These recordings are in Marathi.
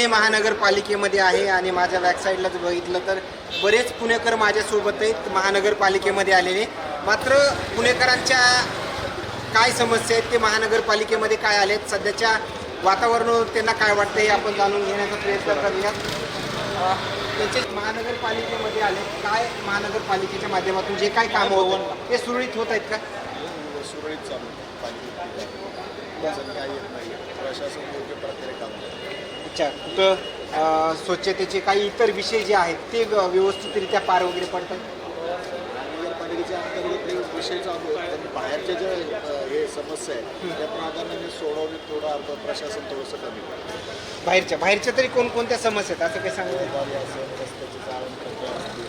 पुणे महानगरपालिकेमध्ये आहे आणि माझ्या बॅकसाईडला जर बघितलं तर बरेच पुणेकर माझ्यासोबत आहेत महानगरपालिकेमध्ये आलेले. मात्र पुणेकरांच्या काय समस्या आहेत ते महानगरपालिकेमध्ये काय आलेत, सध्याच्या वातावरणावर त्यांना काय वाटतं हे आपण जाणून घेण्याचा प्रयत्न करूयात. त्यांचे महानगरपालिकेमध्ये आले, काय महानगरपालिकेच्या माध्यमातून जे काय कामं होतं ते सुरळीत होत आहेत का? सुरळीत चालू काही येत नाही, प्रशासन योग्य प्रकारे काम करतं. अच्छा, कुठं स्वच्छतेचे काही इतर विषय जे आहेत ते व्यवस्थितरित्या पार वगैरे पडतात? महानगरपालिकेच्या अंतर्गत हे विषय चालू आहेत, पण बाहेरच्या ज्या हे समस्या आहेत त्या प्राधान्याने सोडवणे थोडं अर्ध प्रशासन थोडंसं कमी करतं. बाहेरच्या तरी कोणकोणत्या समस्या आहेत असं काही सांगू? रस्त्याची जाळण कचरा असते,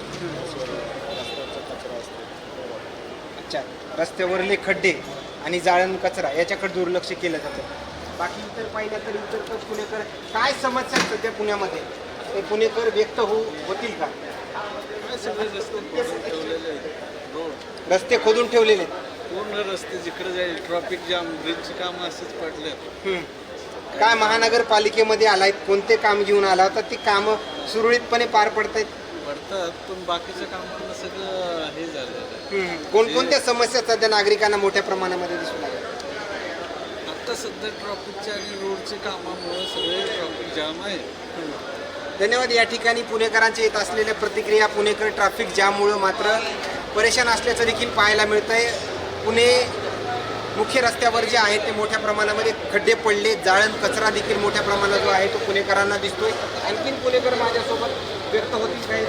रस्त्याचा कचरा असतो. अच्छा, रस्त्यावरले खड्डे आणि जाळण कचरा याच्याकडे दुर्लक्ष केलं जातं. बाकी इतर पाहिलं तर इतर पुणेकर काय समस्या आहेत सध्या पुण्यामध्ये ते पुणेकर व्यक्त होतील का? काय सगळे रस्ते ठेवलेले आहेत, रोड रस्ते खोदून ठेवलेले आहेत. पूर्ण रस्ते जिकडे जाईल ट्रॅफिक जाम, ब्रिजची कामं असेच पडले. काय महानगरपालिकेमध्ये आलाय, कोणते काम घेऊन आला होता, ती कामं सुरळीतपणे पार पडतायत? पडतात, पण बाकीच्या कामांना सगळं हे झालं. कोणकोणत्या समस्या सध्या नागरिकांना मोठ्या प्रमाणामध्ये दिसून लागल्या? आता सध्या ट्रॅफिकच्या आणि रोडच्या कामामुळे सगळे ट्रॅफिक जाम आहे. धन्यवाद. या ठिकाणी पुणेकरांच्या येत असलेल्या प्रतिक्रिया. पुणेकर ट्रॅफिक जाममुळं मात्र परेशान असल्याचं देखील पाहायला मिळतंय. पुणे मुख्य रस्त्यावर जे आहे ते मोठ्या प्रमाणामध्ये खड्डे पडले, जाळण कचरा देखील मोठ्या प्रमाणात जो आहे तो पुणेकरांना दिसतोय. आणखीन पुणेकर माझ्यासोबत व्यक्त होतील काही.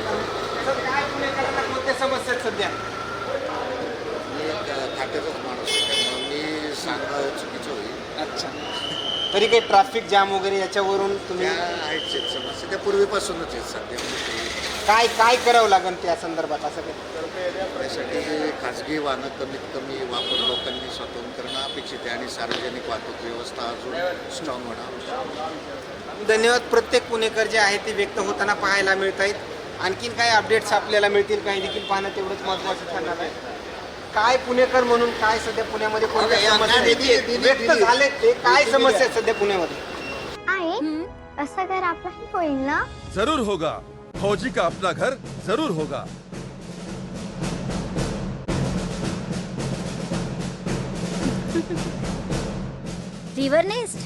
तर काय पुणेकरांना कोणत्या समस्या आहेत सध्या? मी खात्याचाच माणूस आहे, त्यामुळे मी सांगणं चुकीचं होईल. अच्छा, तरी काही ट्रॅफिक जाम वगैरे याच्यावरून तुम्ही आहेच समस्या, त्या पूर्वीपासूनच आहेत सध्या. काय करावं लागेल त्या संदर्भात असं काही? त्यासाठी खाजगी वाहनं कमीत कमी वापर लोकांनी स्वतःहून करणं अपेक्षित आहे आणि सार्वजनिक वाहतूक व्यवस्था अजून स्ट्रॉंग होणं. धन्यवाद. प्रत्येक पुणेकर जे आहे ते व्यक्त होताना पाहायला मिळत आहेत. आणखीन काही अपडेट्स आपल्याला मिळतील काही देखील पाहणं तेवढंच महत्त्वाचं ठरणार आहे. काय पुणेकर म्हणून काय सध्या पुण्यामध्ये कोणत्या समस्या व्यक्त झाले, ते काय समस्या आहेत सध्या पुण्यामध्ये? आहे असं घर आपलंही होईल ना? जरूर होगा, फौजी का अपना घर जरूर होगा. रिव्हरनेस्ट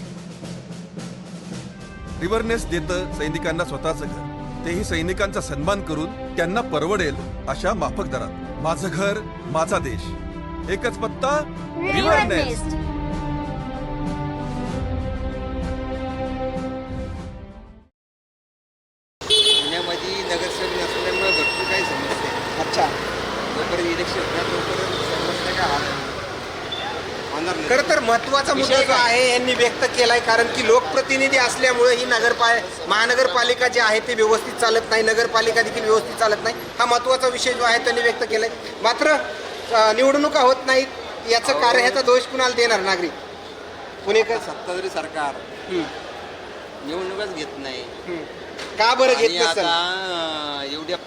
रिव्हरनेस देतं सैनिकांना स्वतःचं घर, तेही सैनिकांचा सन्मान करून त्यांना परवडेल अशा माफक दरात. माझं घर माझा देश, एकच पत्ता रिव्हरनेस्ट. पुण्यामध्ये नगरसेवक नसल्यामुळे भरपूर काही समस्या आहे. अच्छा, जोपर्यंत इलेक्शन होणार तोपर्यंत समस्या काय होणार नाही. खरं तर महत्त्वाचा मुद्दा जो आहे यांनी व्यक्त केलाय, कारण की लोकप्रतिनिधी असल्यामुळे ही महानगरपालिका जी आहे ते व्यवस्थित चालत नाही, नगरपालिका देखील व्यवस्थित चालत नाही. हा महत्त्वाचा विषय जो आहे त्यांनी व्यक्त केलाय. मात्र निवडणुका होत नाहीत याचं कारण, ह्याचा दोष कुणाला देणार नागरिक? पुणेकर सत्ताधारी सरकार निवडणुकाच घेत नाही. का बरं आणि घेत नसेल? आता एवढ्या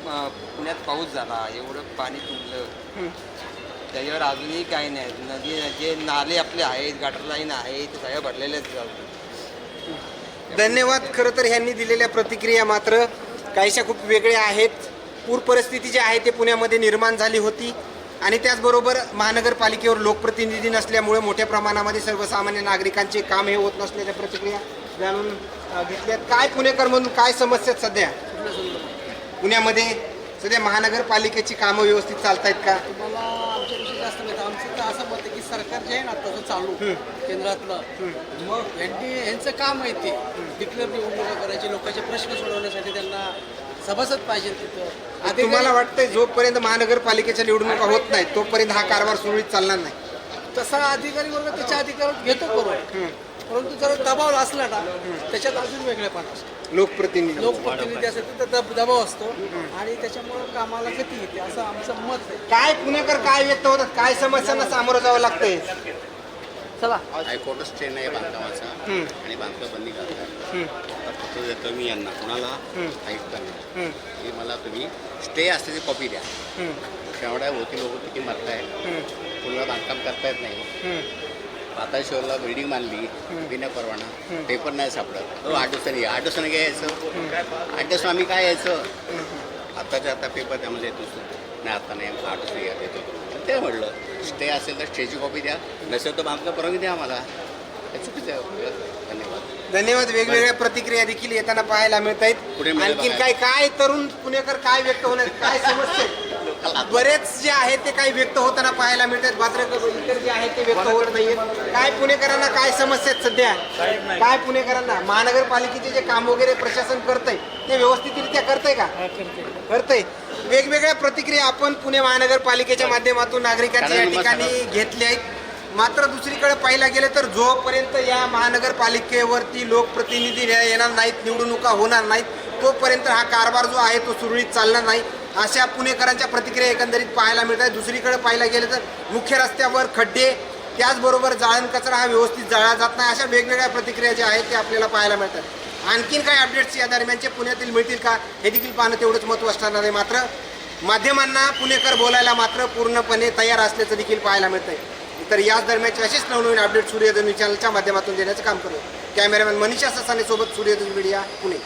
पुण्यात पाऊस झाला, एवढं पाणी तुंबलं, त्याच्यावर अजूनही काही नाही. नदी जे नाले आपले आहेत, गटर लाईन आहे, ते सगळ्या भरलेल्याच जातात. धन्यवाद. खरं तर ह्यांनी दिलेल्या प्रतिक्रिया मात्र काहीशा खूप वेगळ्या आहेत. पूर परिस्थिती जी आहे ते पुण्यामध्ये निर्माण झाली होती आणि त्याचबरोबर महानगरपालिकेवर लोकप्रतिनिधी नसल्यामुळे मोठ्या प्रमाणामध्ये सर्वसामान्य नागरिकांचे काम हे होत नसल्याच्या प्रतिक्रिया जाणून घेतल्यात. काय पुणेकर म्हणून काय समस्या आहेत सध्या पुण्यामध्ये? सध्या महानगरपालिकेची कामं व्यवस्थित चालतायत का? तुम्हाला आमच्यापेक्षा जास्त माहिती. आमचं तर असं मत आहे की सरकार जे आहे ना तसं चालू केंद्रातलं, मग यांचं काम आहे ते डिक्लेअर निवडणुका करायचे, लोकांचे प्रश्न सोडवण्यासाठी त्यांना सभासद पाहिजे तिथं. तुम्हाला वाटतंय जोपर्यंत महानगरपालिकेच्या निवडणुका होत नाहीत तोपर्यंत हा कारभार सुरळीत चालणार नाही? तसा अधिकारी वर्ग त्याच्या अधिकार घेतो करून, परंतु जर दबाव असला ना त्याच्यात अजून वेगळेपण असतो. लोकप्रतिनिधी असेल तर दबाव असतो आणि त्याच्यामुळं कामाला गती येते, असं आमचं मत आहे. काय पुणेकर काय व्यक्त होतात, काय समस्यांना सामोरं जावं लागतंय? चला, हायकोर्ट स्टे नाही बांधकामाचा आणि बांधकाम बंदी करतात. आता पत्र देतो मी यांना, कुणाला आयुक्तांना, की मला तुम्ही स्टे असल्याची कॉपी द्या. तेवढ्या होती लोक किती मरताय, पुन्हा बांधकाम करता येत नाही. आता शहराला बिल्डिंग बांधली बिना परवाना पेपर नाही सापडत 8 दिवसांनी 8 दिवसांनी काय यायचं 8 दिवस आम्ही काय यायचं आताच्या आता पेपर त्यामध्ये येतो नाही आता नाही 8 दिवसांनी येतो ते म्हटलं स्टे असेल तर स्टेची कॉपी द्या नसेल तर बांधकाम परवानगी द्या आम्हाला हे चुकीचं आहे धन्यवाद धन्यवाद. वेगवेगळ्या प्रतिक्रिया देखील येताना पाहायला मिळत आहेत. पुढे मिळेल आणखीन बघा. काय तरुण पुणेकर काय व्यक्त होणार काय समस्या आहेत? बरेच जे आहे ते काही व्यक्त होताना पाहायला मिळतात मात्र इतर जे आहे ते व्यक्त होत नाहीये. काय पुणेकरांना काय समस्या आहेत सध्या काय पुणेकरांना महानगरपालिकेचे जे काम वगैरे प्रशासन करतंय ते व्यवस्थितरित्या करतंय का करतंय. वेगवेगळ्या प्रतिक्रिया आपण पुणे महानगरपालिकेच्या माध्यमातून नागरिकांच्या या ठिकाणी घेतल्या आहेत. मात्र दुसरीकडे पाहायला गेलं तर जोपर्यंत या महानगरपालिकेवरती लोकप्रतिनिधी येणार नाहीत निवडणुका होणार नाहीत तोपर्यंत हा कारभार जो आहे तो सुरळीत चालणार नाही अशा पुणेकरांच्या प्रतिक्रिया एकंदरीत पाहायला मिळतात. दुसरीकडे पाहायला गेलं तर मुख्य रस्त्यावर खड्डे त्याचबरोबर जाळण कचरा हा व्यवस्थित जाळला जात नाही अशा वेगवेगळ्या प्रतिक्रिया ज्या आहेत त्या आपल्याला पाहायला मिळतात. आणखीन काही अपडेट्स या दरम्यानचे पुण्यातील मिळतील का हे देखील पाहणं तेवढंच महत्त्व असणार आहे. मात्र माध्यमांना पुणेकर बोलायला मात्र पूर्णपणे तयार असल्याचं देखील पाहायला मिळतंय. तर याच दरम्यानचे असेच नवनवीन अपडेट सूर्यधन चॅनलच्या माध्यमातून देण्याचं काम करू. कॅमेरामॅन मनीषा ससाने सोबत सूर्यधन मीडिया पुणे.